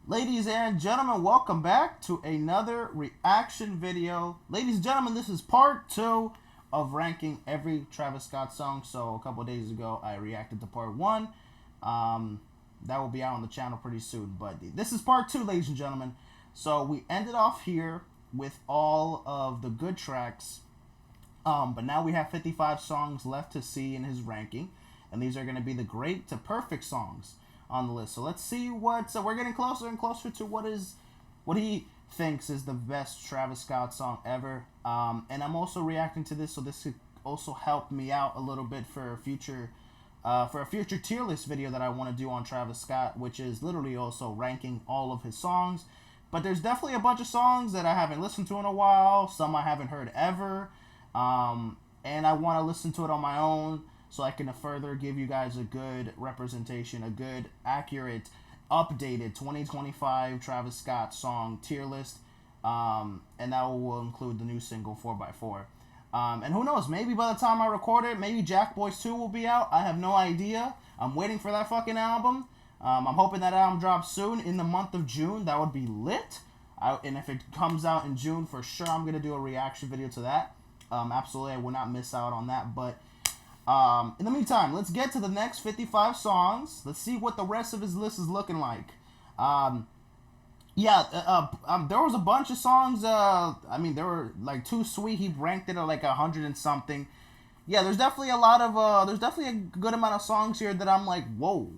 Ladies and gentlemen, welcome back to another reaction video. Ladies and gentlemen, this is part 2 of ranking every Travis Scott song. So a couple of days ago, I reacted to part 1. That will be out on the channel pretty soon. But this is part 2, ladies and gentlemen. So we ended off here with all of the good tracks. But now we have 55 songs left to see in his ranking. And these are going to be the great to perfect songs on the list. So let's see what we're getting closer and closer to what he thinks is the best Travis Scott song ever. And I'm also reacting to this, so this could also help me out a little bit for a future tier list video that I want to do on Travis Scott, which is literally also ranking all of his songs. But there's definitely a bunch of songs that I haven't listened to in a while, some I haven't heard ever, and I want to listen to it on my own, so I can further give you guys a good representation, a good, accurate, updated 2025 Travis Scott song tier list. And that will include the new single 4x4. And who knows, maybe by the time I record it, maybe Jack Boys 2 will be out. I have no idea. I'm waiting for that fucking album. I'm hoping that album drops soon in the month of June. That would be lit. And if it comes out in June, for sure I'm going to do a reaction video to that. Absolutely, I will not miss out on that. But in the meantime, let's get to the next 55 songs. Let's see what the rest of his list is looking like. There was a bunch of songs. I mean, there were like Too Sweet. He ranked it at like 100 and something. Yeah, there's definitely a lot of there's definitely a good amount of songs here that I'm like, whoa.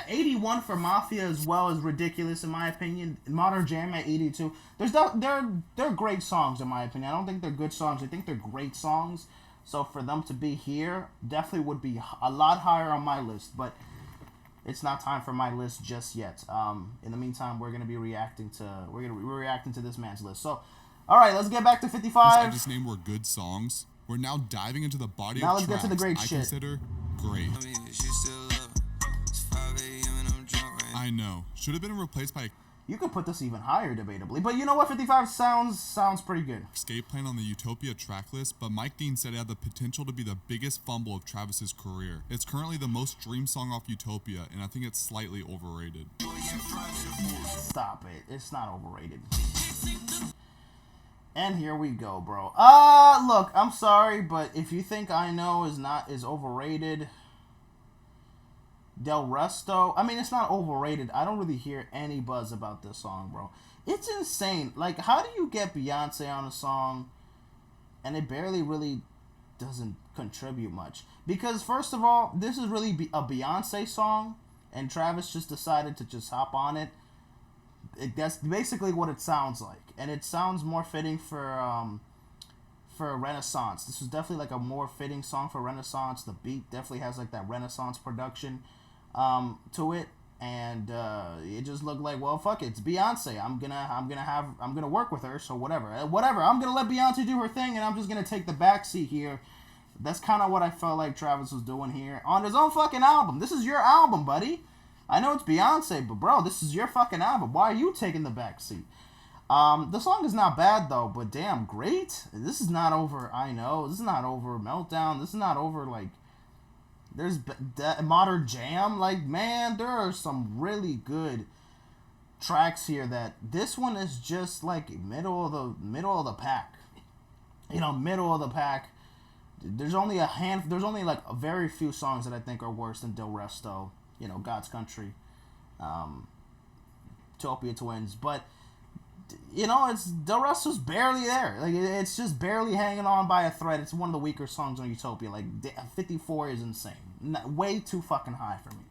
81 for Mafia as well is ridiculous in my opinion. Modern Jam at 82. They're great songs in my opinion. I don't think they're good songs. I think they're great songs. So for them to be here definitely would be a lot higher on my list, but it's not time for my list just yet. In the meantime, we're gonna be reacting to this man's list. So, all right, let's get back to 55. I just named were good songs. We're now diving into the body now of let's tracks get to the great I shit. consider great. I know. Should have been replaced by You could put this even higher, debatably. But you know what? 55 sounds pretty good. Escape Plan on the Utopia track list, but Mike Dean said it had the potential to be the biggest fumble of Travis's career. It's currently the most streamed song off Utopia, and I think it's slightly overrated. Stop it. It's not overrated. And here we go, bro. Look, I'm sorry, but if you think I Know is overrated, Del Resto, I mean, it's not overrated. I don't really hear any buzz about this song, bro. It's insane. Like, how do you get Beyonce on a song and it barely really doesn't contribute much? Because, first of all, this is really a Beyonce song, and Travis just decided to just hop on it. That's basically what it sounds like. And it sounds more fitting for Renaissance. This was definitely like a more fitting song for Renaissance. The beat definitely has like that Renaissance production to it, and it just looked like, well, fuck it, it's Beyonce. I'm gonna work with her, so whatever. I'm gonna let Beyonce do her thing, and I'm just gonna take the backseat here. That's kind of what I felt like Travis was doing here on his own fucking album. This is your album, buddy. I know it's Beyonce, but bro, this is your fucking album. Why are you taking the backseat? The song is not bad though, but damn, great. This is not over I Know. This is not over Meltdown. This is not over like. There's Modern Jam. Like, man, there are some really good tracks here. That this one is just like middle of the pack. You know, middle of the pack. There's only like a very few songs that I think are worse than Del Resto. You know, God's Country, Utopia Twins, but you know, it's Del Resto's barely there. Like, it's just barely hanging on by a thread. It's one of the weaker songs on Utopia. Like, 54 is insane. Way too fucking high for me.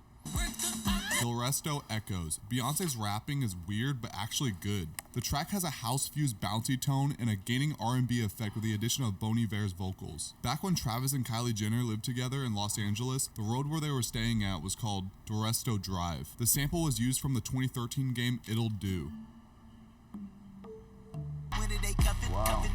Del Resto echoes. Beyonce's rapping is weird, but actually good. The track has a house-fused bouncy tone and a gaining R&B effect with the addition of Bon Iver's vocals. Back when Travis and Kylie Jenner lived together in Los Angeles, the road where they were staying at was called Del Resto Drive. The sample was used from the 2013 game It'll Do. Wow.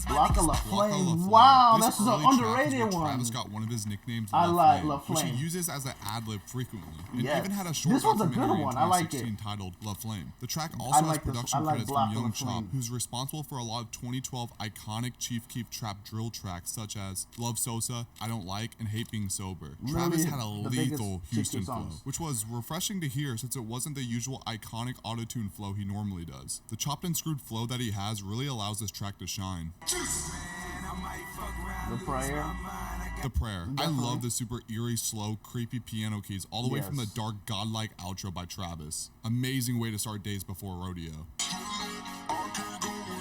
Block of La Block of La Flame. Flame. Wow, This that's an early track is where underrated one. Travis got one of his nicknames, I La like Flame, La which Flame. he uses as an ad-lib frequently. And Yes. even had a short This was a good documentary one. in I like it. 2016 titled La Flame. The track I also has like this. production I like credits Block from of Young La Flame. Chop, who's responsible for a lot of 2012 iconic Chief Keef trap drill tracks such as Love Sosa, I Don't Like, and Hate Being Sober. Travis had a the biggest lethal Chief Keef Houston flow, songs. which was refreshing to hear since it wasn't the usual iconic auto-tune flow he normally does. The chopped and screwed flow that he has really allows this track to shine. The Prayer. The Prayer. I Definitely. love the super eerie, slow, creepy piano keys all the way from the Yes. dark, godlike outro by Travis. Amazing way to start Days Before Rodeo.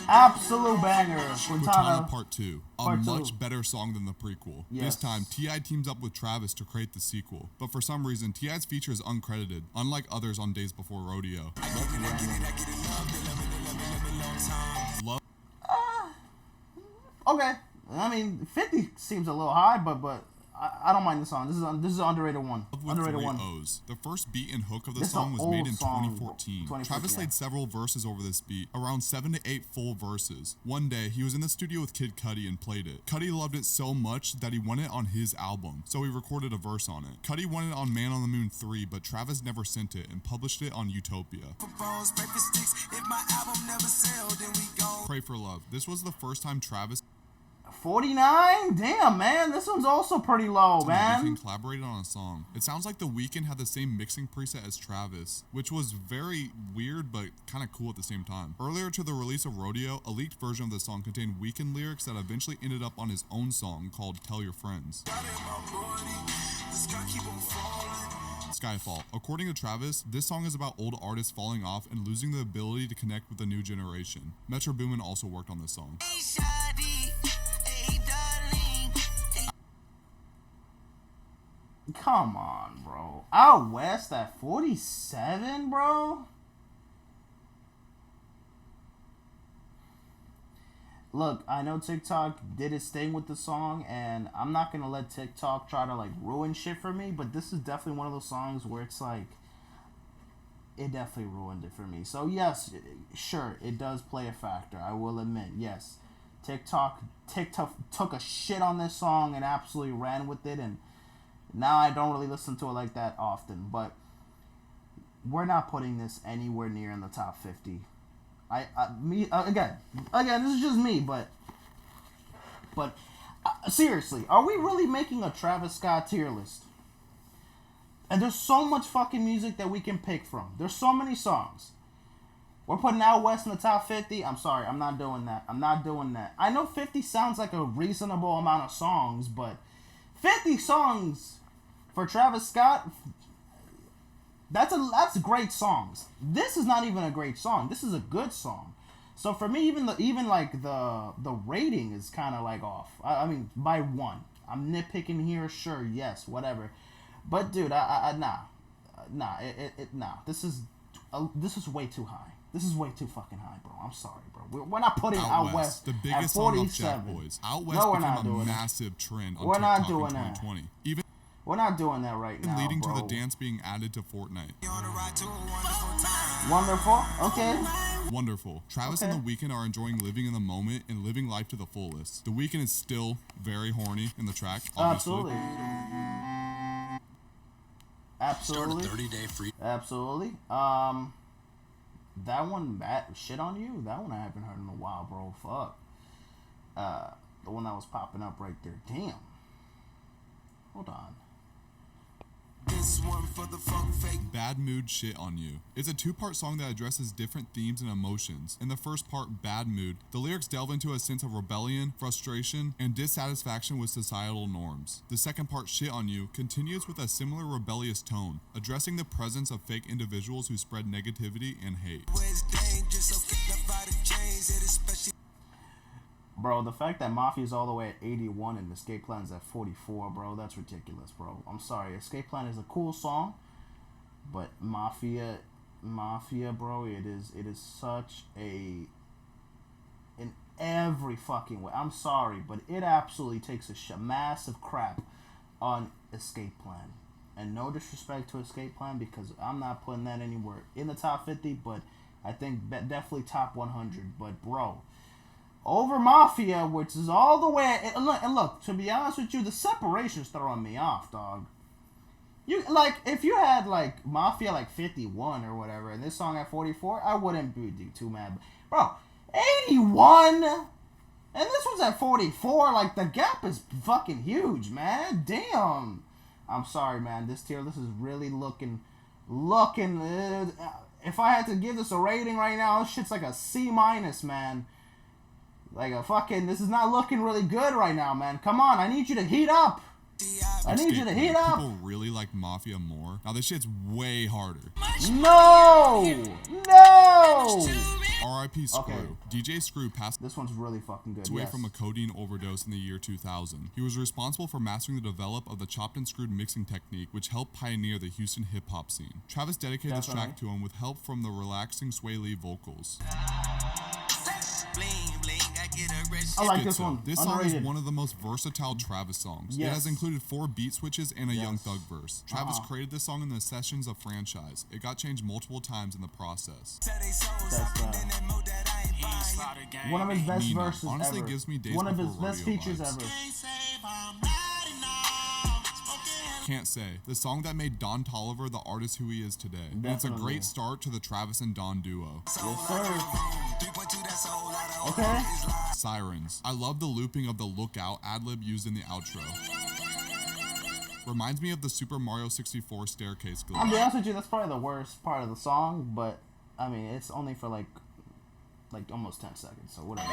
Absolute banger. Quintana Quintana. Part 2. A Part much 2. better song than the prequel. Yes. This time, T.I. teams up with Travis to create the sequel. But for some reason, T.I.'s feature is uncredited, unlike others on Days Before Rodeo. Love Okay. I mean, 50 seems a little high, but I don't mind the song. This is an underrated one. with Underrated 3 one. O's. The first beat and hook of the This is song an was old made in song. 2014. 2014, Travis yeah. laid several verses over this beat, around 7 to 8 full verses. One day, he was in the studio with Kid Cudi and played it. Cudi loved it so much that he wanted it on his album, so he recorded a verse on it. Cudi wanted it on Man on the Moon 3, but Travis never sent it and published it on Utopia. Pray for Love. This was the first time Travis 49? Damn, man. This one's also pretty low, and The man. Weeknd collaborated on a song. It sounds like The Weeknd had the same mixing preset as Travis, which was very weird but kind of cool at the same time. Earlier to the release of Rodeo, a leaked version of the song contained Weeknd lyrics that eventually ended up on his own song called Tell Your Friends. Skyfall. According to Travis, this song is about old artists falling off and losing the ability to connect with the new generation. Metro Boomin also worked on this song. Come on, bro. Out West at 47, bro? Look, I know TikTok did its thing with the song, and I'm not gonna let TikTok try to like ruin shit for me, but this is definitely one of those songs where it's like it definitely ruined it for me. So yes, sure, it does play a factor. I will admit, yes. TikTok took a shit on this song and absolutely ran with it, and now I don't really listen to it like that often, but we're not putting this anywhere near in the top 50. Again, this is just me, but seriously, are we really making a Travis Scott tier list? And there's so much fucking music that we can pick from. There's so many songs. We're putting Out West in the top 50. I'm sorry, I'm not doing that. I'm not doing that. I know 50 sounds like a reasonable amount of songs, but 50 songs for Travis Scott, that's great songs. This is not even a great song. This is a good song. So for me, even the rating is kind of like off. I mean, by one. I'm nitpicking here, sure, yes, whatever. But dude, nah. This is way too high. This is way too fucking high, bro. I'm sorry, bro. We're not putting Out West the at biggest song 47. off Jack Boys. Out West No, we're not became a doing that. massive trend on We're TikTok not doing in that. 2020. Even We're not doing that right now, leading bro. to the dance being added to Fortnite. Wonderful. Okay. Wonderful. Travis Okay. and The Weeknd are enjoying living in the moment and living life to the fullest. The Weeknd is still very horny in the track, obviously. Absolutely. Start a 30-day free. Absolutely. That one, Shit on You. That one I haven't heard in a while, bro. Fuck. The one that was popping up right there. Damn. Hold on. This one for the fuck fake. Bad Mood Shit on You. It's a two-part song that addresses different themes and emotions. In the first part, Bad Mood, the lyrics delve into a sense of rebellion, frustration, and dissatisfaction with societal norms. The second part, Shit on You, continues with a similar rebellious tone, addressing the presence of fake individuals who spread negativity and hate. Where's dangerous, so get the body change, it especially. Bro, the fact that Mafia is all the way at 81 and Escape Plan is at 44, bro, that's ridiculous, bro. I'm sorry. Escape Plan is a cool song, but Mafia, bro, it is such a, in every fucking way. I'm sorry, but it absolutely takes a massive crap on Escape Plan. And no disrespect to Escape Plan, because I'm not putting that anywhere in the top 50, but I think definitely top 100. But bro, over Mafia, which is all the way. And look, to be honest with you, the separation's throwing me off, dog. You like if you had like Mafia like 51 or whatever, and this song at 44, I wouldn't be too mad. Bro, 81, and this one's at 44. Like the gap is fucking huge, man. Damn. I'm sorry, man. This tier list is really looking. If I had to give this a rating right now, this shit's like a C minus, man. Like a fucking. This is not looking really good right now, man. Come on, I need you to heat up. I need you to heat up. People really like Mafia more. Now this shit's way harder. No. R.I.P. Screw. Okay. DJ Screw passed This one's really fucking good. away Yes. from a codeine overdose in the year 2000. He was responsible for mastering the develop of the chopped and screwed mixing technique, which helped pioneer the Houston hip-hop scene. Travis dedicated this track to him with help from the relaxing Sway Lee vocals. I like this Schizo. one. This song Underrated. is one of the most versatile Travis songs. It Yes. has included 4 beat switches and a Young Yes. Thug verse. Travis created this song in the sessions of Franchise. It got changed multiple times in the process. That's one of his best Nina verses honestly ever. gives me Days One of his Before best Rodeo features vibes. ever. Can't say. The song that made Don Toliver the artist who he is today. And it's a Definitely. great start to the Travis and Don duo. Yes, sir. Okay. Sirens. I love the looping of the Lookout ad-lib used in the outro. Reminds me of the Super Mario 64 staircase glitch. I'll be honest with you, that's probably the worst part of the song, but I mean, it's only for like almost 10 seconds, so whatever.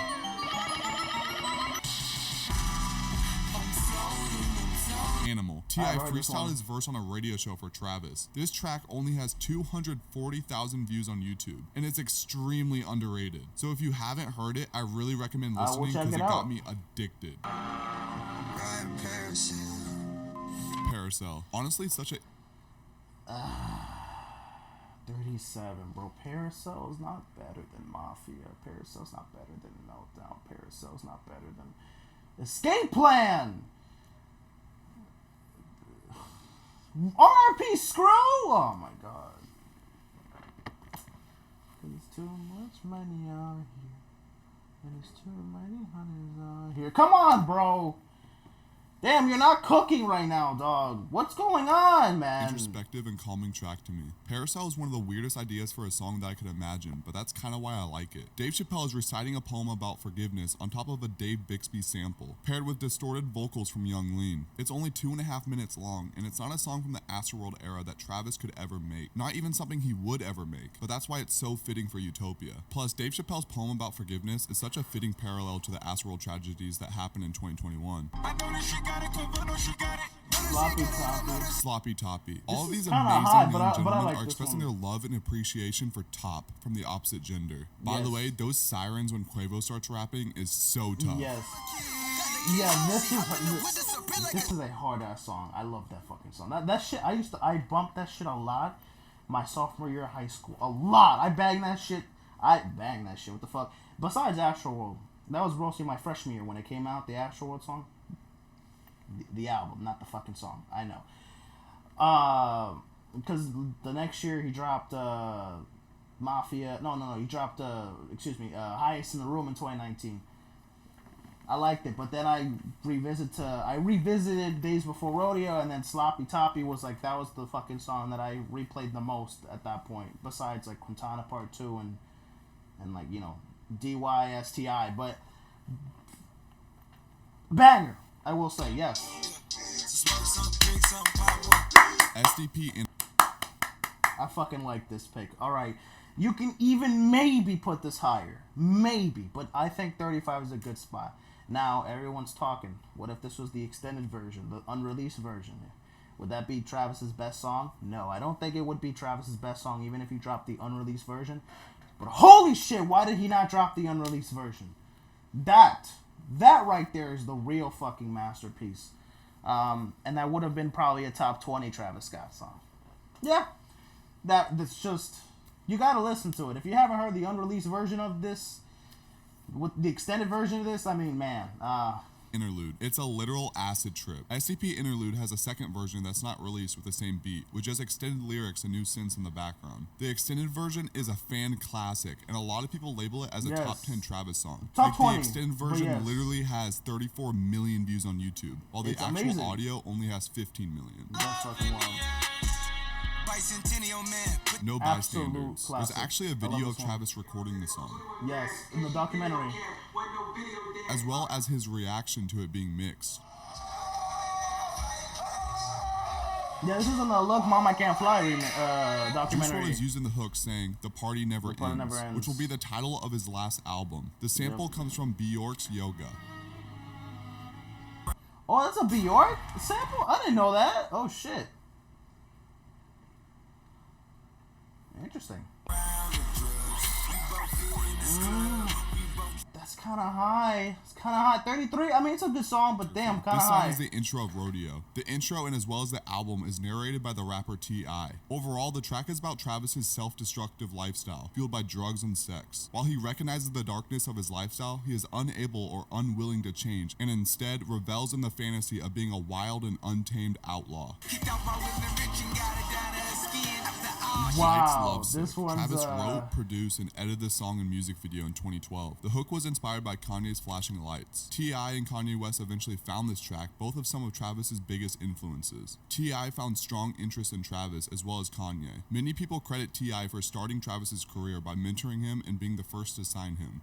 Animal. T.I. I've heard this freestyled one. his verse on a radio show for Travis. This track only has 240,000 views on YouTube, and it's extremely underrated. So if you haven't heard it, I really recommend will listening check because it it got out. me addicted. Paracel. Honestly, it's such a 37, bro. Paracel's not better than Mafia. Paracel's not better than Meltdown. Paracel's not better than Escape Plan. RP Screw. Oh my god. There's too much money out here. And there's too many honeys out here. Come on, bro. Damn, you're not cooking right now, dog. What's going on, man? introspective and calming track to me. Paracel is one of the weirdest ideas for a song that I could imagine, but that's kind of why I like it. Dave Chappelle is reciting a poem about forgiveness on top of a Dave Bixby sample, paired with distorted vocals from Young Lean. It's only 2.5 minutes long, and it's not a song from the Astroworld era that Travis could ever make. Not even something he would ever make, but that's why it's so fitting for Utopia. Plus, Dave Chappelle's poem about forgiveness is such a fitting parallel to the Astroworld tragedies that happened in 2021. Sloppy toppy. Sloppy Toppy. All of is these kinda amazing high, young but I gentlemen like are this expressing one. their love and appreciation for Top from the opposite gender. By the Yes. way, those sirens when Quavo starts rapping is so tough. Yes. Yeah, this is a hard ass song. I love that fucking song. That shit I bumped that shit a lot my sophomore year of high school. A lot. I banged that shit. What the fuck? Besides Astroworld, that was mostly my freshman year when it came out, the Astroworld song. The album, not the fucking song. I know. Because the next year he dropped Mafia. No. He dropped Highest in the Room in 2019. I liked it, but then I revisited Days Before Rodeo, and then Sloppy Toppy was like that was the fucking song that I replayed the most at that point. Besides like Quintana Part 2 and like DYSTI, but banger. I will say yes. SDP and I fucking like this pick. Alright. You can even maybe put this higher. Maybe. But I think 35 is a good spot. Now, everyone's talking. What if this was the extended version, the unreleased version? Would that be Travis's best song? No, I don't think it would be Travis's best song, even if he dropped the unreleased version. But holy shit, why did he not drop the unreleased version? That right there is the real fucking masterpiece. And that would have been probably a top 20 Travis Scott song. Yeah. That's just... You gotta listen to it. If you haven't heard the unreleased version of this, with the extended version of this, I mean, man, Interlude. It's a literal acid trip. SCP Interlude has a second version that's not released with the same beat, with just extended lyrics and new synths in the background. The extended version is a fan classic, and a lot of people label it as a Yes. top 10 Travis song. Top 20, The extended but version yes. literally has 34 million views on YouTube, while the It's actual amazing. audio only has 15 million. That's fucking wild. Bicentennial man. No Absolute bystanders. classic. There's actually a I love video this of song. Travis recording the song, Yes, in the documentary. as well as his reaction to it being mixed. Yeah, this is in the Look Mom I Can't Fly Juice WRLD documentary. is using the hook saying, "The party never, party ends," never ends. which will be the title of his last album. The sample comes from Bjork's Yoga. Oh, that's a Bjork sample? I didn't know that. Oh, shit. Interesting. That's kind of high. It's kind of high. 33. I mean, it's a good song, but damn, kind This of song high. is the intro of Rodeo. The intro and as well as the album is narrated by the rapper T.I. Overall, the track is about Travis's self-destructive lifestyle, fueled by drugs and sex. While he recognizes the darkness of his lifestyle, he is unable or unwilling to change, and instead revels in the fantasy of being a wild and untamed outlaw. Kicked out by women rich and got it down to her skin. After all she Lights Wow, Lovesick. this one's Travis wrote, produced, and edited the song and music video in 2012. The hook was inspired by Kanye's Flashing Lights. T.I. and Kanye West eventually found this track, both of some of Travis's biggest influences. T.I. found strong interest in Travis as well as Kanye. Many people credit T.I. for starting Travis's career by mentoring him and being the first to sign him.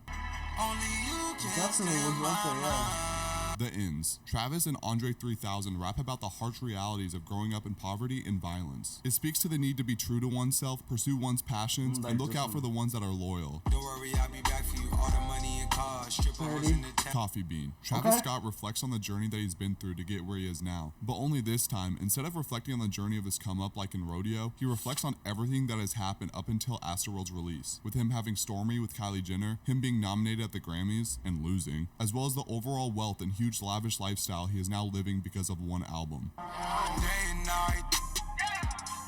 only you can Definitely was up there, yeah. The Ends. Travis and Andre 3000 rap about the harsh realities of growing up in poverty and violence. It speaks to the need to be true to oneself, pursue one's passions, Like and look this out for one. the ones that are loyal. Don't worry, I'll be back for you. All the money and cars, strippers in the town. Coffee Bean. Travis Okay. Scott reflects on the journey that he's been through to get where he is now. But only this time, instead of reflecting on the journey of his come up like in Rodeo, he reflects on everything that has happened up until Astroworld's release. With him having Stormy with Kylie Jenner, him being nominated at the Grammys and losing, as well as the overall wealth and huge lavish lifestyle he is now living because of one album. Day and night.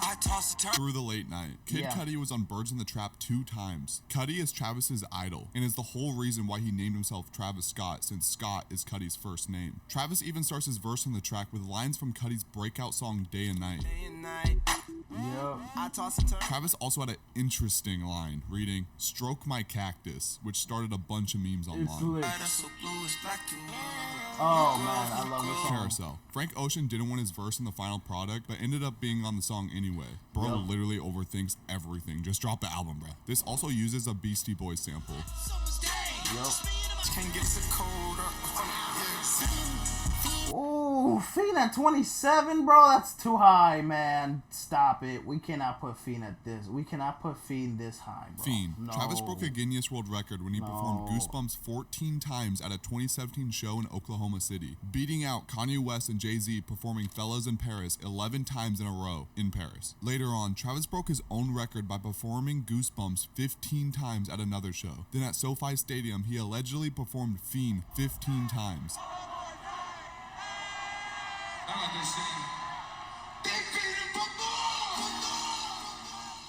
I toss a turn. Through the late night, Kid Yeah. Cudi was on Birds in the Trap 2 times. Cudi is Travis's idol and is the whole reason why he named himself Travis Scott, since Scott is Cudi's first name. Travis even starts his verse on the track with lines from Cudi's breakout song Day and Night. Day and night. Yep. I toss a turn. Travis also had an interesting line reading, "Stroke my cactus," which started a bunch of memes It's online. lit. That's so blue, it's black too. Oh, man, I love this song. Carousel. Frank Ocean didn't want his verse in the final product, but ended up being on the song anyway. Bro Yep. literally overthinks everything. Just drop the album, bro. This also uses a Beastie Boys sample. Yep. Can't get so cold. Ooh, Fiend at 27, bro. That's too high, man. Stop it. We cannot put Fiend at this. We cannot put Fiend this high, bro. Fiend. No. Travis broke a Guinness World Record when he performed No. Goosebumps 14 times at a 2017 show in Oklahoma City, beating out Kanye West and Jay-Z performing Fellas in Paris 11 times in a row in Paris. Later on, Travis broke his own record by performing Goosebumps 15 times at another show. Then at SoFi Stadium, he allegedly performed Fiend 15 times.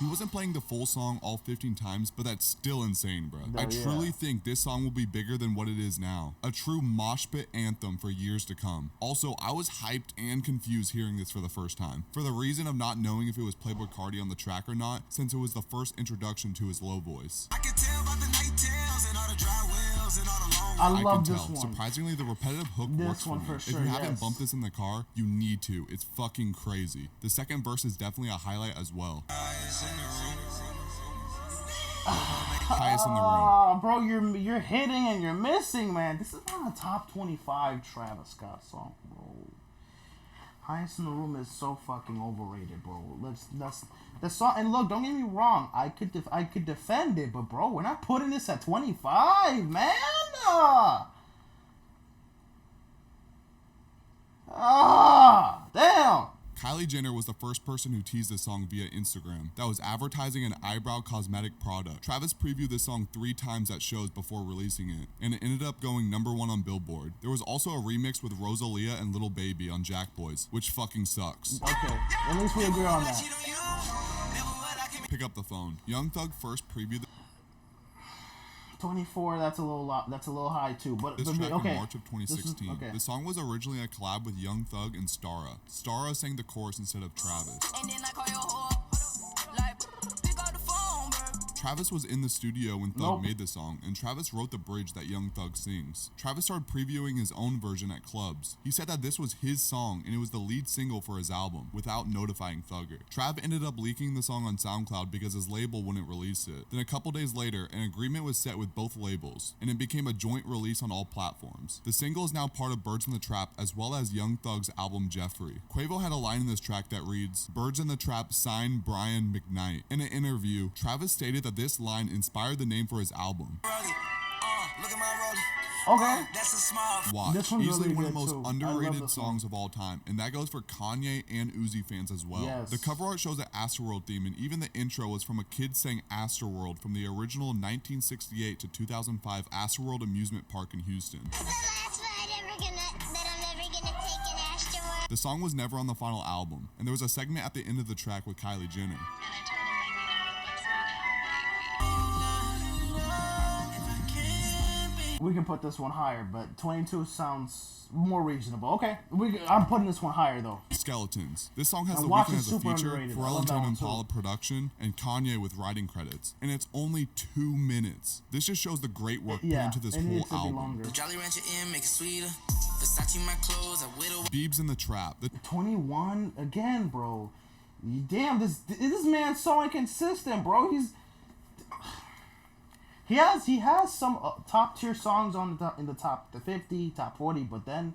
He wasn't playing the full song all 15 times, but that's still insane, bro. I Yeah. truly think this song will be bigger than what it is now. A true mosh pit anthem for years to come. Also, I was hyped and confused hearing this for the first time, for the reason of not knowing if it was Playboi Carti on the track or not, since it was the first introduction to his low voice. I can tell by the night tails and all the dry wells and all the long I I love can this tell. one. Surprisingly, the repetitive hook This works one for for me. sure, If you haven't yes. bumped this in the car, you need to. It's fucking crazy. The second verse is definitely a highlight as well. eyes in the room. Highest in the room. Oh, bro, you're hitting and you're missing, man. This is not a top 25 Travis Scott song, bro. Highest in the Room is so fucking overrated, bro. That's the song. And look, don't get me wrong. I could defend it, but bro, we're not putting this at 25, man. Damn. Kylie Jenner was the first person who teased this song via Instagram that was advertising an eyebrow cosmetic product. Travis previewed this song 3 times at shows before releasing it, and it ended up going #1 on Billboard. There was also a remix with Rosalia and Lil Baby on Jack Boys, which fucking sucks. Okay, at least we agree on that. Cheat on you. Never would I can Pick up the phone. Young Thug first previewed 24. That's a little lot. That's a little high too. But This track okay. in March of 2016. Okay. The song was originally a collab with Young Thug and Stara. Stara sang the chorus instead of Travis. And then I call your whore, like, pick up the phone, bro. Travis was in the studio when Thug Nope. made the song, and Travis wrote the bridge that Young Thug sings. Travis started previewing his own version at clubs. He said that this was his song and it was the lead single for his album, without notifying Thugger. Trav ended up leaking the song on SoundCloud because his label wouldn't release it. Then a couple days later, an agreement was set with both labels, and it became a joint release on all platforms. The single is now part of Birds in the Trap as well as Young Thug's album Jeffrey. Quavo had a line in this track that reads, "Birds in the Trap signed Brian McKnight." In an interview, Travis stated that this line inspired the name for his album. Rollie, look at my rollie. Okay. That's a small. Watch, This one's easily really one of the good, most too. I love underrated this one. songs of all time, and that goes for Kanye and Uzi fans as well. Yes. The cover art shows an Astroworld theme, and even the intro was from a kid saying Astroworld from the original 1968 to 2005 Astroworld amusement park in Houston. The last one I'm never gonna take an Astroworld. The song was never on the final album, and there was a segment at the end of the track with Kylie Jenner. We can put this one higher, but 22 sounds more reasonable. Okay, I'm putting this one higher though. Skeletons. This song has And The Watch Weeknd is as a super feature, underrated. I Pharrell love and that Tame one, too. Impala production, and Kanye with writing credits. And it's only 2 minutes. This just shows the great work put Yeah, into this it whole needs to be album. longer. Jolly Rancher in, make it sweeter. Versace my clothes, I whittle. Biebs in the Trap. The 21 again, bro. Damn, this man's so inconsistent, bro. He has some top tier songs on in the top 50, top 40, but then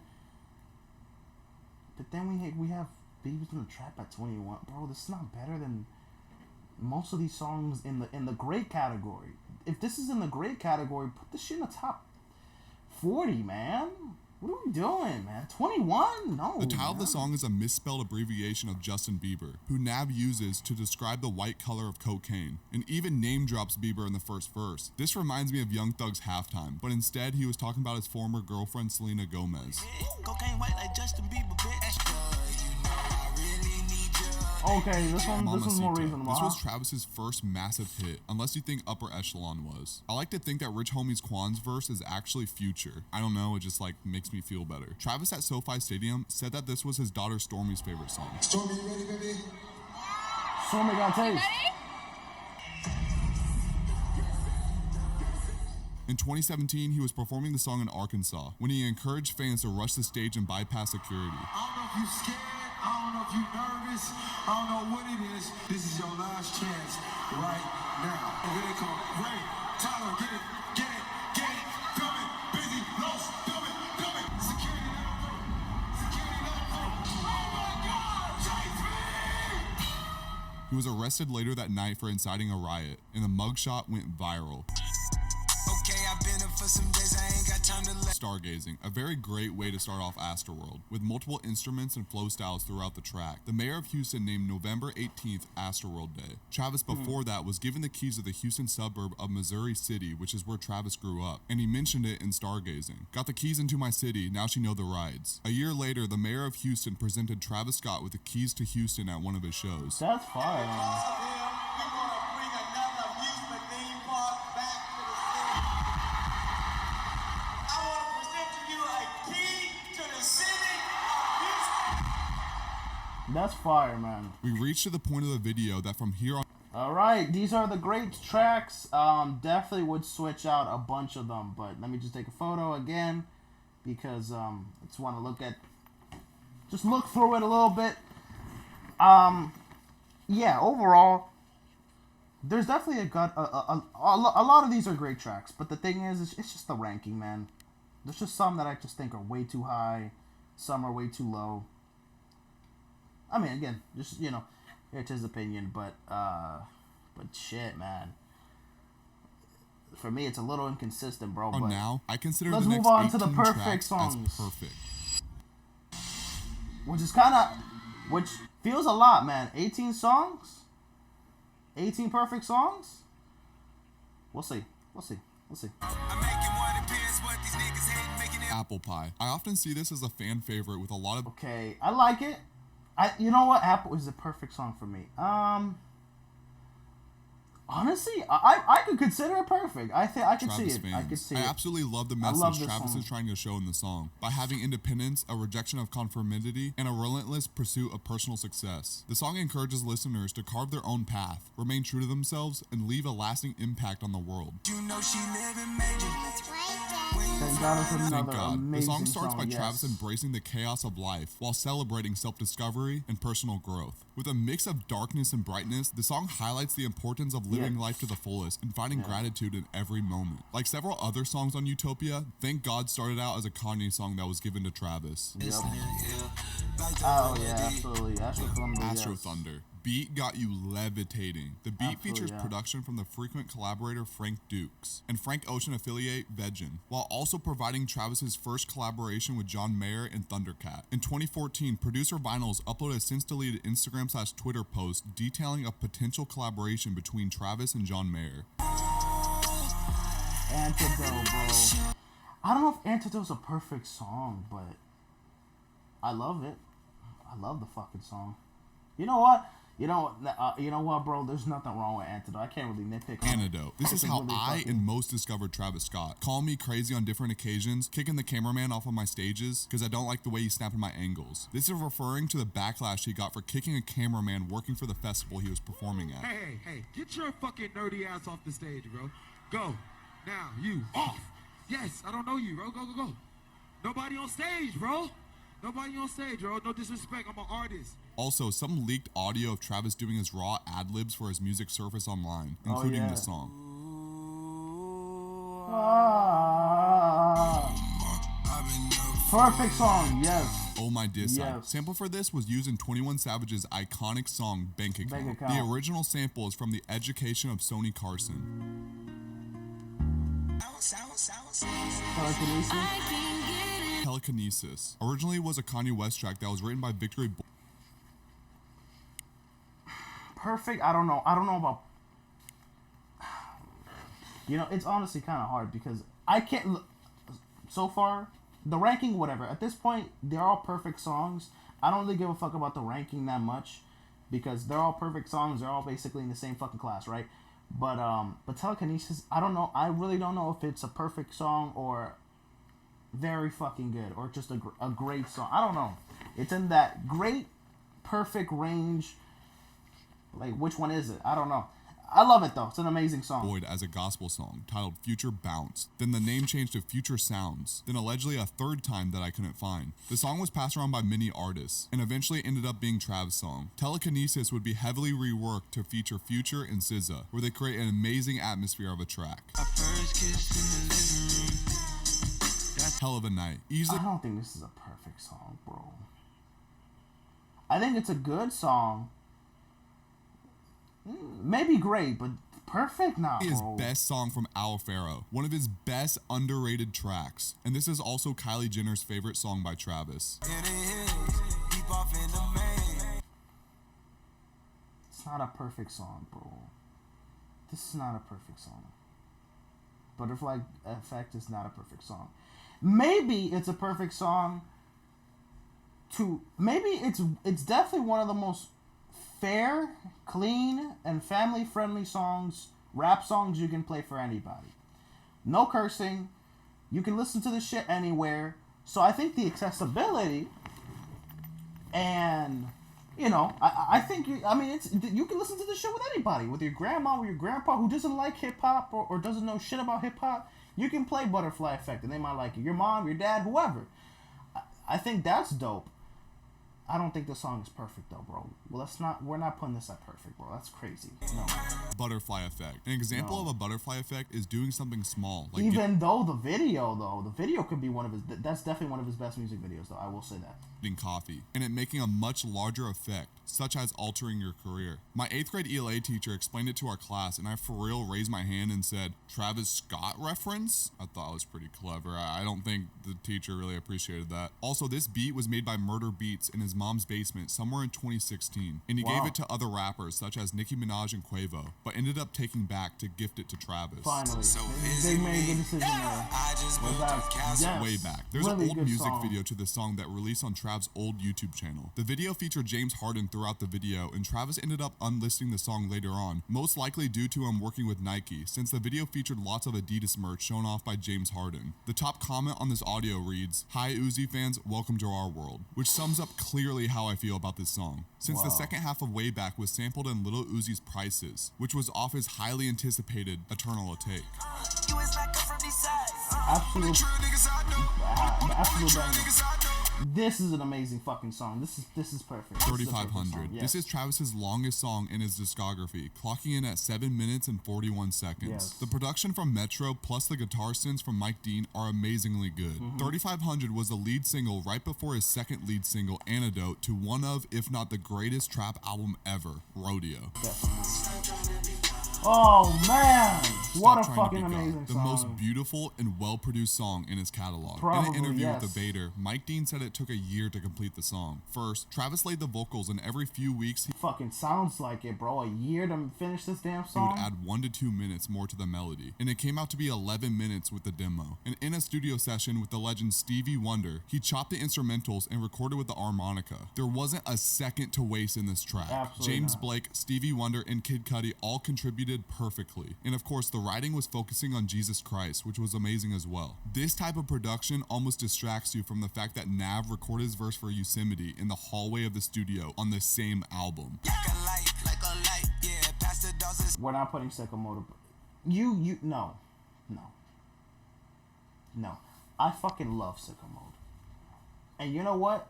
we have Biebs in the Trap at 21, bro. This is not better than most of these songs in the great category. If this is in the great category, put this shit in the top 40, man. What are we doing, man? 21? No. The title of the man. song is a misspelled abbreviation of Justin Bieber, who Nav uses to describe the white color of cocaine, and even name drops Bieber in the first verse. This reminds me of Young Thug's Halftime, but instead he was talking about his former girlfriend Selena Gomez. Cocaine white like Justin Bieber, bitch. You know I really need you. Okay, this one's more Mamacita. reasonable. This huh? was Travis's first massive hit, unless you think Upper Echelon was. I like to think that Rich Homie's Quan's verse is actually Future. I don't know, it just like makes me feel better. Travis at SoFi Stadium said that this was his daughter Stormy's favorite song. Stormy, you ready, baby? Stormy got taste. In 2017, he was performing the song in Arkansas when he encouraged fans to rush the stage and bypass security. I don't know if you're scared, I don't know if you're nervous, I don't know what it is. This is your last chance right now. And here they come. Ray, Tyler, get it, get it, get it. Film it, busy, lost, film it, film it. Security level through. Security level through. Oh my God, chase me! He was arrested later that night for inciting a riot, and the mugshot went viral. Okay, I've been up for some days, I ain't got time to let. Stargazing, a very great way to start off Astroworld, with multiple instruments and flow styles throughout the track. The mayor of Houston named November 18th Astroworld Day. Travis before that was given the keys of the Houston suburb of Missouri City, which is where Travis grew up, and he mentioned it in Stargazing. Got the keys into my city, now she know the rides. A year later, the mayor of Houston presented Travis Scott with the keys to Houston at one of his shows. That's fire, man. We're gonna bring another amusement theme park back to the city. I want to present to you a key to the city of Houston. That's fire, man. We reached to the point of the video that from here on All right, these are the great tracks. Definitely would switch out a bunch of them, but let me just take a photo again because I just want to just look through it a little bit. Yeah, overall, there's definitely a lot of these are great tracks, but the thing is, it's just the ranking, man. There's just some that I just think are way too high, some are way too low. I mean, again, just it's his opinion, but shit, man. For me, it's a little inconsistent, bro. But now, I consider let's the next move on to 18 the perfect tracks songs. as perfect. which feels a lot, man. 18 songs, 18 perfect songs. We'll see. I'm making what appears what these niggas hate, making it. Apple Pie. I often see this as a fan favorite with a lot of Okay, I like it. You know what? Apple is the perfect song for me. Honestly, I could consider it perfect. I think I could see Travis it. fans. I could see I it. absolutely love the I love message this Travis song. is trying to show in the song. By having independence, a rejection of conformity, and a relentless pursuit of personal success. The song encourages listeners to carve their own path, remain true to themselves, and leave a lasting impact on the world. You know she living major. That's right, Dad. Thank God it's Thank another God. The amazing song starts by yes. Travis embracing the chaos of life while celebrating self-discovery and personal growth. With a mix of darkness and brightness, the song highlights the importance of living Yeah. life to the fullest and finding gratitude in every moment. Like several other songs on Utopia, Thank God started out as a Kanye song that was given to Travis. Yep. Oh yeah, absolutely. Astro Thunder. Astro yes. Thunder. Beat got you levitating. The beat Absolutely, features yeah. production from the frequent collaborator Frank Dukes and Frank Ocean affiliate Vegin, while also providing Travis's first collaboration with John Mayer and Thundercat. In 2014, producer Vinyls uploaded a since-deleted Instagram/Twitter post detailing a potential collaboration between Travis and John Mayer. Antidote, bro. I don't know if Antidote's a perfect song, but I love it. I love the fucking song. You know what? You know what, bro? There's nothing wrong with Antidote. I can't really nitpick on it. Antidote. This is It's how really I fucking- and most discovered Travis Scott. Call me crazy on different occasions, kicking the cameraman off of my stages because I don't like the way he's snapping my angles. This is referring to the backlash he got for kicking a cameraman working for the festival he was performing at. Hey, get your fucking nerdy ass off the stage, bro. Go. Now, you off. Yes, I don't know you, bro. Go. Nobody on stage, bro. Nobody on stage, bro. No disrespect. I'm an artist. Also, some leaked audio of Travis doing his raw ad-libs for his music surfaced online, including yeah. this song. Ah. Perfect song, yes. Oh My Diss Side. Yes. Sample for this was used in 21 Savage's iconic song Bank Account. Bank Account. The original sample is from The Education of Sonny Carson. Telekinesis. Telekinesis. Originally was a Kanye West track that was written by Victory Perfect. I don't know about. You know, it's honestly kind of hard because I can't look. So far, the ranking, whatever. At this point, they're all perfect songs. I don't really give a fuck about the ranking that much because they're all perfect songs. They're all basically in the same fucking class, right? But Telekinesis, I don't know. I really don't know if it's a perfect song or very fucking good or just a great song. I don't know. It's in that great, perfect range. Like, which one is it? I don't know. I love it, though. It's an amazing song. Boyd as a gospel song titled Future Bounce. Then the name changed to Future Sounds. Then allegedly a third time that I couldn't find. The song was passed around by many artists and eventually ended up being Trav's song. Telekinesis would be heavily reworked to feature Future and SZA, where they create an amazing atmosphere of a track. Hell of a Night. Easily I don't think this is a perfect song, bro. I think it's a good song. Maybe great, but perfect? Nah, his bro. best song from Al Farrow, one of his best underrated tracks. And this is also Kylie Jenner's favorite song by Travis. It's not a perfect song, bro. This is not a perfect song. Butterfly Effect is not a perfect song. Maybe it's a perfect song to... Maybe it's definitely one of the most fair, clean, and family-friendly songs, rap songs you can play for anybody. No cursing. You can listen to this shit anywhere. So I think the accessibility and... You know, I think, you can listen to this shit with anybody. With your grandma, with your grandpa who doesn't like hip-hop or doesn't know shit about hip-hop. You can play Butterfly Effect and they might like it. Your mom, your dad, whoever. I think that's dope. I don't think the song is perfect though, bro. Well, we're not putting this at perfect, bro. That's crazy. No. Butterfly Effect. An example of a butterfly effect is doing something small. Like Even though the video could be one of his, that's definitely one of his best music videos though. I will say that. getting coffee, and it making a much larger effect, such as altering your career. My 8th grade ELA teacher explained it to our class, and I for real raised my hand and said, Travis Scott reference? I thought it was pretty clever. I don't think the teacher really appreciated that. Also, this beat was made by Murder Beats in his mom's basement somewhere in 2016, and he gave it to other rappers such as Nicki Minaj and Quavo, but ended up taking back to gift it to Travis. Finally, they made a good decision there. Way back. There's really an old good music song. video to the song that released on Travis Trav's old YouTube channel. The video featured James Harden throughout the video, and Travis ended up unlisting the song later on, most likely due to him working with Nike, since the video featured lots of Adidas merch shown off by James Harden. The top comment on this audio reads, "Hi Uzi fans, welcome to our world," which sums up clearly how I feel about this song. Since the second half of Way Back was sampled in Lil Uzi's Prices, which was off his highly anticipated Eternal Take. Absolute banger. This is an amazing fucking song. This is perfect. 3500. This is Travis's longest song in his discography, clocking in at 7 minutes and 41 seconds. Yes. The production from Metro plus the guitar synths from Mike Dean are amazingly good. 3500 was the lead single right before his second lead single, Antidote, to one of, if not the greatest trap album ever, Rodeo. Oh man, what a Stop Trying to fucking Be God, amazing the song. most beautiful and well-produced song in his catalog. Probably, in an interview yes. with The Bader, Mike Dean said it took a year to complete the song. First, Travis laid the vocals, and every few weeks he Fucking sounds like it, bro. A year to finish this damn would song. add 1 to 2 minutes more to the melody, and it came out to be 11 minutes with the demo. And in a studio session with the legend Stevie Wonder, he chopped the instrumentals and recorded with the harmonica. There wasn't a second to waste in this track. Absolutely James not. Blake, Stevie Wonder, and Kid Cudi all contributed perfectly. And of course, the writing was focusing on Jesus Christ, which was amazing as well. This type of production almost distracts you from the fact that Nav recorded his verse for Yosemite in the hallway of the studio on the same album. We're not putting Sicko Mode. No. I fucking love Sicko Mode. And you know what?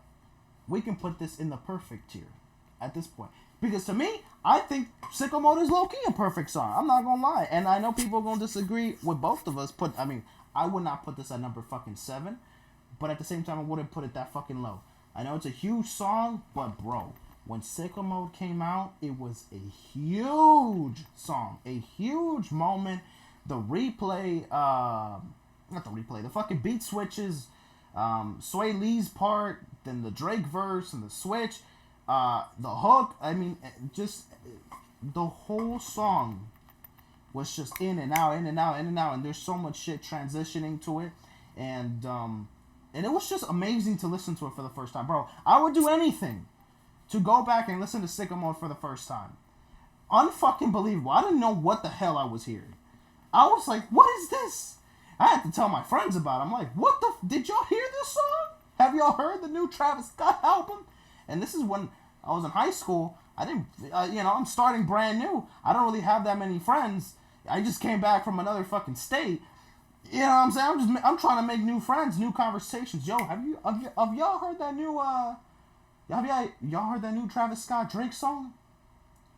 We can put this in the perfect tier at this point. Because to me, I think Sicko Mode is low-key a perfect song. I'm not gonna lie. And I know people are gonna disagree with both of us. I would not put this at number fucking 7. But at the same time, I wouldn't put it that fucking low. I know it's a huge song, but bro, when Sicko Mode came out, it was a huge song. A huge moment. The replay, the fucking beat switches, Sway Lee's part, then the Drake verse and the switch, the hook. I mean, just the whole song was just in and out, and there's so much shit transitioning to it, and it was just amazing to listen to it for the first time, bro. I would do anything to go back and listen to Sicko Mode for the first time. Unfucking believable. I didn't know what the hell I was hearing. I was like, what is this? I had to tell my friends about it. I'm like, what the... Did y'all hear this song? Have y'all heard the new Travis Scott album? And this is when I was in high school. I didn't... I'm starting brand new. I don't really have that many friends. I just came back from another fucking state. You know what I'm saying? I'm trying to make new friends, new conversations. Yo, have y'all heard that new... y'all heard that new Travis Scott Drake song?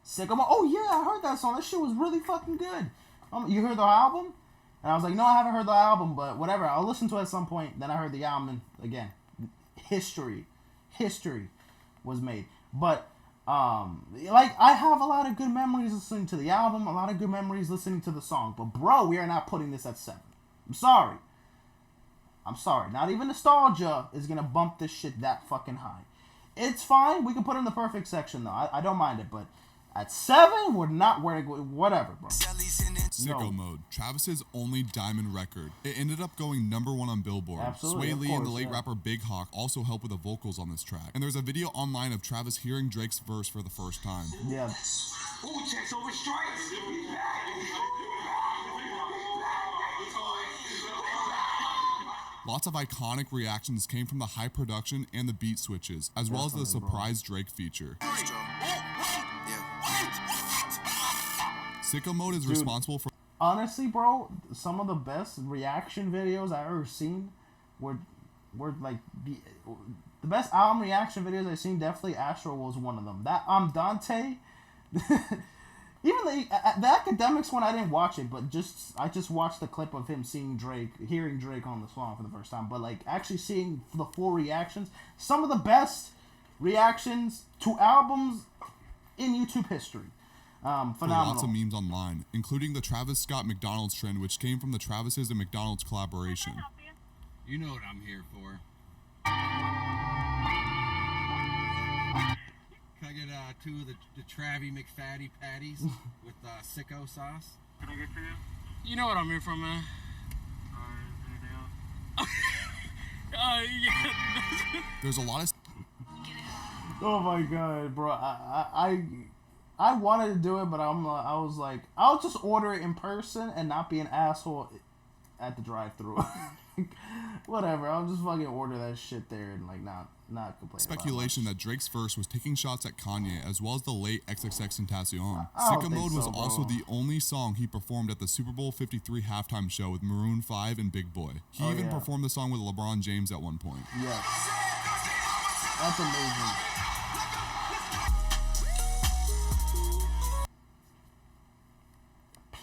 Sicko Mode. Oh, yeah, I heard that song. That shit was really fucking good. You heard the album? And I was like, no, I haven't heard the album, but whatever. I'll listen to it at some point. Then I heard the album, and again, history was made. But, I have a lot of good memories listening to the album, a lot of good memories listening to the song. But, bro, we are not putting this at 7. I'm sorry. Not even nostalgia is going to bump this shit that fucking high. It's fine. We can put it in the perfect section, though. I don't mind it, but at 7, we're not wearing whatever, bro. Sicko Mode, Travis's only diamond record. It ended up going #1 on Billboard. Absolutely, Sway of Lee course, and the late yeah. rapper Big Hawk also helped with the vocals on this track. And there's a video online of Travis hearing Drake's verse for the first time. Yeah. Who checks over strikes? Lots of iconic reactions came from the high production and the beat switches, as well as the Definitely, bro. surprise Drake feature. Sicko Mode is responsible for Honestly, bro, some of the best reaction videos I've ever seen were like the best album reaction videos I've seen. Definitely Astro was one of them. That Dante, even the Academics one, I didn't watch it, but I just watched the clip of him hearing Drake on the song for the first time. But like actually seeing the full reactions, some of the best reactions to albums in YouTube history. Phenomenal. lots of memes online, including the Travis Scott McDonald's trend, which came from the Travis's and McDonald's collaboration. You know what I'm here for. Can I get 2 of the Travie McFatty patties with sicko sauce? Can I get for you? You know what I'm here for, man. Anything else? Yeah. There's a lot of Oh my god, bro! I wanted to do it, but I was like, I'll just order it in person and not be an asshole at the drive-thru. Whatever, I'll just fucking order that shit there and like not complain. Speculation that Drake's verse was taking shots at Kanye as well as the late XXXTentacion. I don't Sicko think Mode was so, bro. also the only song he performed at the Super Bowl 53 halftime show with Maroon 5 and Big Boy. He even yeah. performed the song with LeBron James at one point. Yes, that's amazing.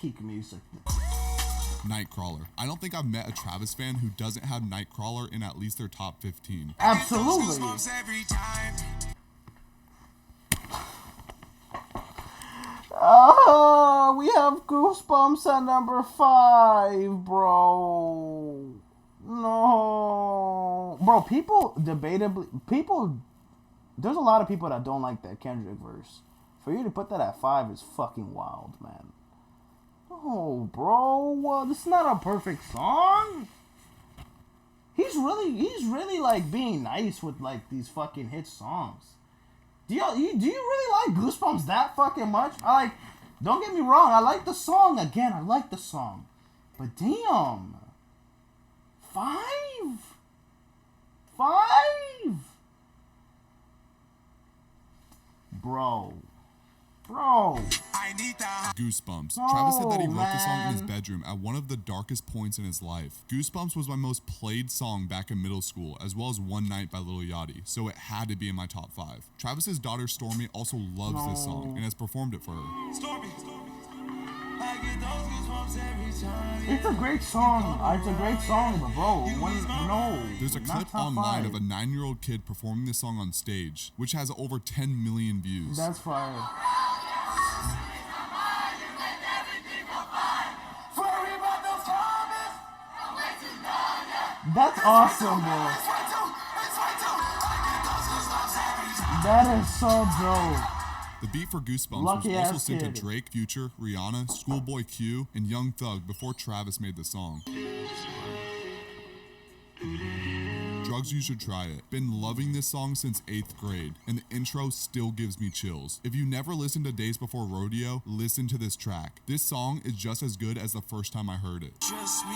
Peak music. Nightcrawler. I don't think I've met a Travis fan who doesn't have Nightcrawler in at least their top 15. Absolutely. Every time. We have Goosebumps at number 5, bro. No. Bro, there's a lot of people that don't like that Kendrick verse. For you to put that at 5 is fucking wild, man. Oh, bro, this is not a perfect song. He's really like being nice with like these fucking hit songs. Do you really like Goosebumps that fucking much? Don't get me wrong, I like the song. Again, I like the song, but damn, 5, bro. I need that. Goosebumps. No, Travis said that he wrote the song in his man. bedroom at one of the darkest points in his life. Goosebumps was my most played song back in middle school, as well as One Night by Lil Yachty, so it had to be in my top 5. Travis's daughter Stormy also loves this song and has performed it for her. Stormy. I get those goosebumps every time. It's a great song. It's a great song, but bro, There's a not clip top online 5. of a 9-year-old kid performing this song on stage, which has over 10 million views. That's fire. That's awesome, bro. That is so dope. The beat for Goosebumps Lucky was also ass synced to kid. Drake, Future, Rihanna, Schoolboy Q, and Young Thug before Travis made the song. Drugs, You Should Try It. Been loving this song since 8th grade, and the intro still gives me chills. If you never listened to Days Before Rodeo, listen to this track. This song is just as good as the first time I heard it. Trust me,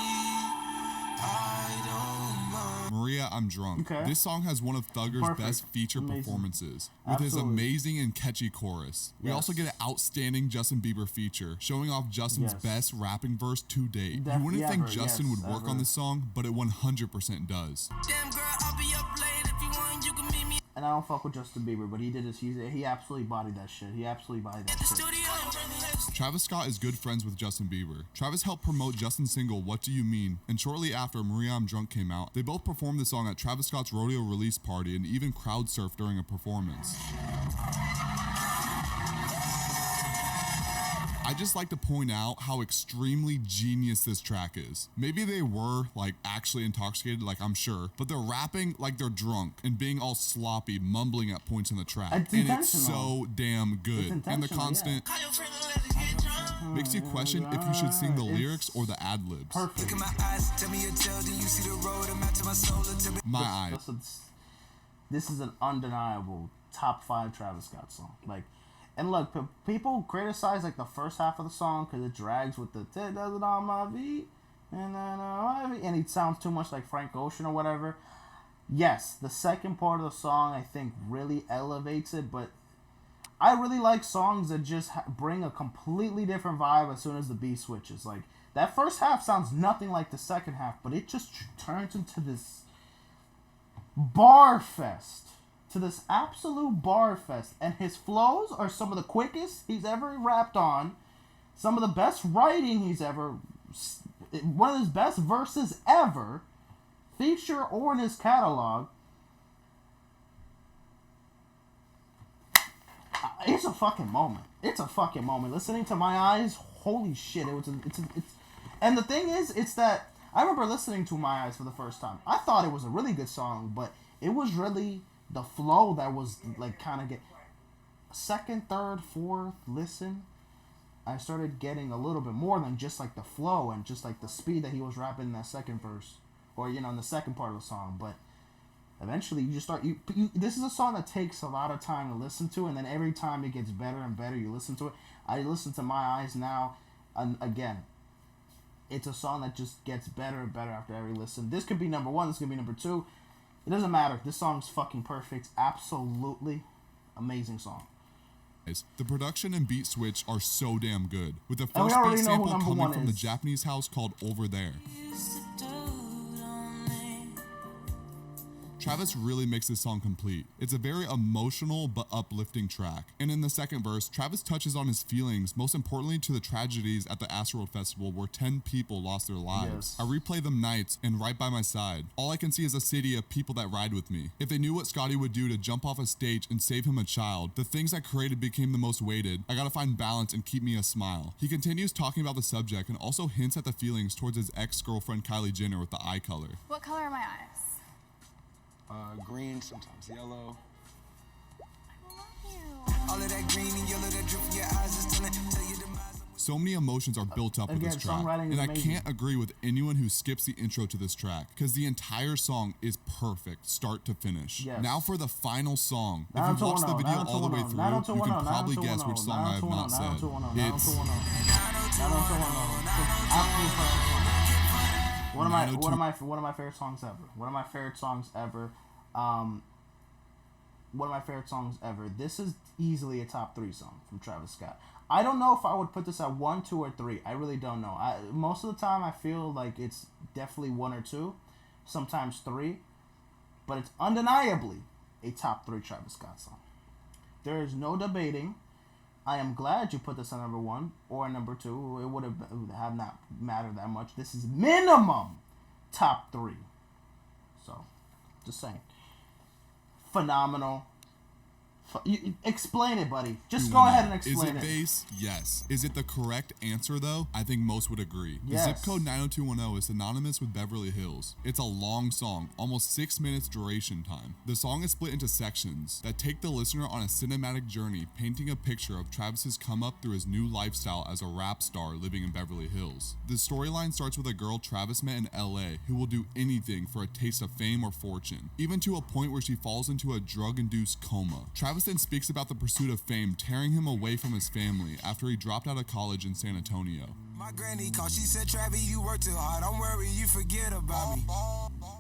I don't mind. Maria, I'm Drunk. Okay. This song has one of Thugger's Perfect. best feature Amazing. performances, with his Absolutely. amazing and catchy chorus. We Yes. also get an outstanding Justin Bieber feature, showing off Justin's Yes. best rapping verse to date. You wouldn't think Ever, Justin yes, would work ever. on this song, but it 100% does. Damn girl, I'll be up late if you want. You can meet me And I don't fuck with Justin Bieber, but he did his. He absolutely bodied that shit. He absolutely bodied that at the shit. studio. Travis Scott is good friends with Justin Bieber. Travis helped promote Justin's single, What Do You Mean? And shortly after Maria, I'm Drunk came out, they both performed the song at Travis Scott's rodeo release party and even crowd surfed during a performance. I just like to point out how extremely genius this track is. Maybe they were like actually intoxicated, like I'm sure, but they're rapping like they're drunk and being all sloppy, mumbling at points in the track. It's And it's intentional. so damn good. It's And the intentional, constant Call your friend and let us get drunk. makes you question if you should sing the It's lyrics or the ad libs. Perfect. Look in my eyes, tell me your tale, then you see the road, I'm out to my soul, and tell me. My eyes. This is an undeniable top 5 Travis Scott song. Like, and look, people criticize like the first half of the song because it drags with the "Ted does it on my beat," and it sounds too much like Frank Ocean or whatever. Yes, the second part of the song I think really elevates it, but I really like songs that just bring a completely different vibe as soon as the beat switches. Like that first half sounds nothing like the second half, but it just turns into this bar fest, to this absolute bar fest, and his flows are some of the quickest he's ever rapped on, some of the best writing he's ever, one of his best verses ever, feature or in his catalog. It's a fucking moment. It's a fucking moment. Listening to My Eyes, holy shit! It's and the thing is, it's that I remember listening to My Eyes for the first time. I thought it was a really good song, but it was really the flow that was like kind of get second, third, fourth listen. I started getting a little bit more than just like the flow and just like the speed that he was rapping in that second verse, or in the second part of the song. But eventually you just start you this is a song that takes a lot of time to listen to, and then every time it gets better and better. You listen to it. I listen to My Eyes now, and again, it's a song that just gets better and better after every listen. This could be number 1, this could be number 2. It doesn't matter. This song's fucking perfect. Absolutely amazing song. The production and beat switch are so damn good, with the And we first already beat know who sample number coming 1 from the is. Japanese house called Over There. Travis really makes this song complete. It's a very emotional but uplifting track. And in the second verse, Travis touches on his feelings, most importantly to the tragedies at the Astroworld Festival where 10 people lost their lives. Yes. I replay them nights, and right by my side, all I can see is a city of people that ride with me. If they knew what Scotty would do to jump off a stage and save him a child, the things I created became the most weighted. I gotta find balance and keep me a smile. He continues talking about the subject and also hints at the feelings towards his ex-girlfriend Kylie Jenner with the eye color. What color are my eyes? Green, sometimes yellow. All of that green and yellow that drip from your eyes is telling you demise. So many emotions are built up with Again, this track, songwriting is and I amazing. can't agree with anyone who skips the intro to this track, because the entire song is perfect, start to finish. Yes. Now for the final song. If you watch the video all the way through, you can probably guess which song I have not said. It's One of my favorite songs ever. One of my favorite songs ever. One of my favorite songs ever. This is easily a top 3 song from Travis Scott. I don't know if I would put this at 1, 2, or 3. I really don't know. Most of the time I feel like it's definitely 1 or 2, sometimes 3, but it's undeniably a top 3 Travis Scott song. There is no debating. I am glad you put this on number 1 or number 2. It would have not mattered that much. This is minimum top 3. So, just saying. Phenomenal. Explain it, buddy. Just go ahead and explain it. Is it bass? Yes. Is it the correct answer, though? I think most would agree. Yes. The zip code 90210 is synonymous with Beverly Hills. It's a long song, almost 6 minutes duration time. The song is split into sections that take the listener on a cinematic journey, painting a picture of Travis's come up through his new lifestyle as a rap star living in Beverly Hills. The storyline starts with a girl Travis met in LA who will do anything for a taste of fame or fortune, even to a point where she falls into a drug-induced coma. Travis then speaks about the pursuit of fame tearing him away from his family after he dropped out of college in San Antonio. My granny called, she said, Travis, you work too hard. Don't worry, you forget about me.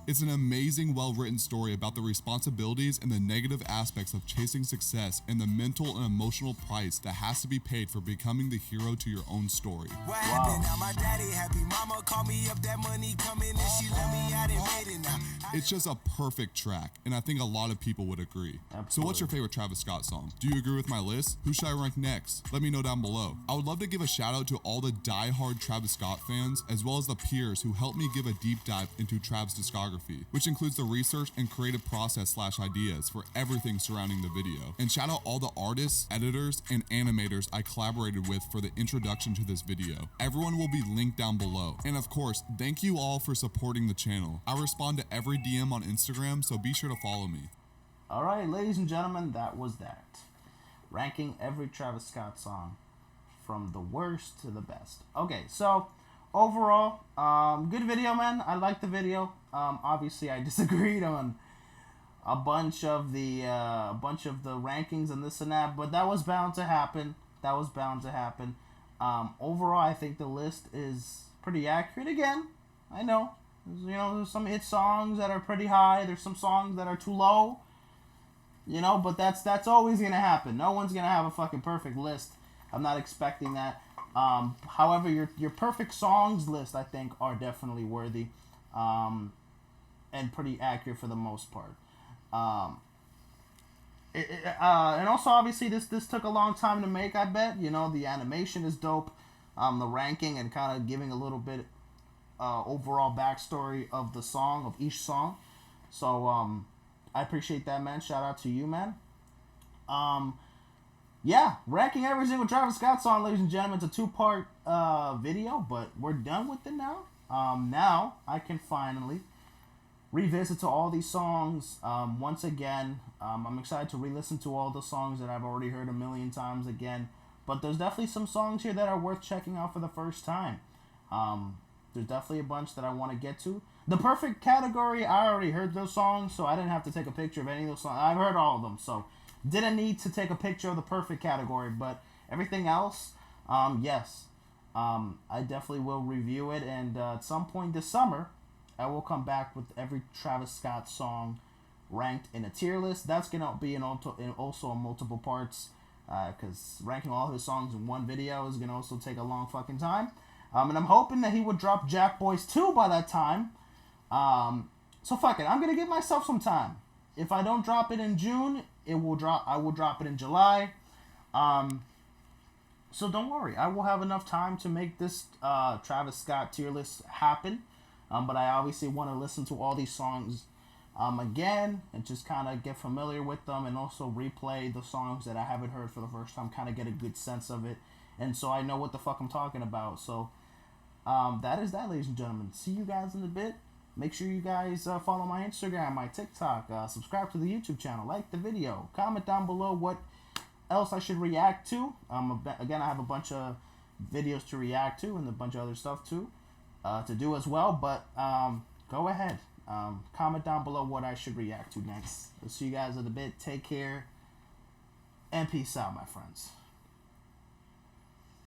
It's an amazing, well-written story about the responsibilities and the negative aspects of chasing success and the mental and emotional price that has to be paid for becoming the hero to your own story. What happened now? My daddy happy. Mama called me up, that money coming, and she let me out and made it now. It's just a perfect track, and I think a lot of people would agree. Absolutely. So what's your favorite Travis Scott song? Do you agree with my list? Who should I rank next? Let me know down below. I would love to give a shout out to all the die-hard Travis Scott fans, as well as the peers who helped me give a deep dive into Travis' discography, which includes the research and creative process / ideas for everything surrounding the video. And shout out all the artists, editors, and animators I collaborated with for the introduction to this video. Everyone will be linked down below. And of course, thank you all for supporting the channel. I respond to every DM on Instagram, so be sure to follow me. Alright, ladies and gentlemen, that was that. Ranking every Travis Scott song from the worst to the best. Okay, so overall, good video, man. I liked the video. Obviously, I disagreed on a bunch of the rankings and this and that, but that was bound to happen. Overall, I think the list is pretty accurate. Again, I know, there's some hit songs that are pretty high. There's some songs that are too low. But that's always gonna happen. No one's gonna have a fucking perfect list. I'm not expecting that. However, your perfect songs list, I think, are definitely worthy, and pretty accurate for the most part. And also, obviously, this took a long time to make. I bet. The animation is dope. The ranking and kind of giving a little bit overall backstory of the song, of each song. So I appreciate that, man. Shout out to you, man. Yeah, ranking every single Travis Scott song, ladies and gentlemen. It's a 2-part video, but we're done with it now. Now I can finally revisit to all these songs once again. I'm excited to re-listen to all the songs that I've already heard a million times again. But there's definitely some songs here that are worth checking out for the first time. There's definitely a bunch that I want to get to. The perfect category, I already heard those songs, so I didn't have to take a picture of any of those songs. I've heard all of them, so didn't need to take a picture of the perfect category. But everything else, yes, I definitely will review it. And at some point this summer, I will come back with every Travis Scott song ranked in a tier list. That's gonna be also in multiple parts, because ranking all his songs in one video is gonna also take a long fucking time. And I'm hoping that he would drop Jack Boys 2 by that time. So fuck it, I'm gonna give myself some time. If I don't drop it in June, I will drop it in July. So don't worry, I will have enough time to make this Travis Scott tier list happen. But I obviously want to listen to all these songs again and just kind of get familiar with them, and also replay the songs that I haven't heard for the first time, kind of get a good sense of it, and so I know what the fuck I'm talking about. So that is that, ladies and gentlemen. See you guys in a bit. Make sure you guys follow my Instagram, my TikTok, subscribe to the YouTube channel, like the video, comment down below what else I should react to. Again, I have a bunch of videos to react to and a bunch of other stuff too to do as well, but go ahead, comment down below what I should react to next. I'll see you guys in a bit. Take care and peace out, my friends.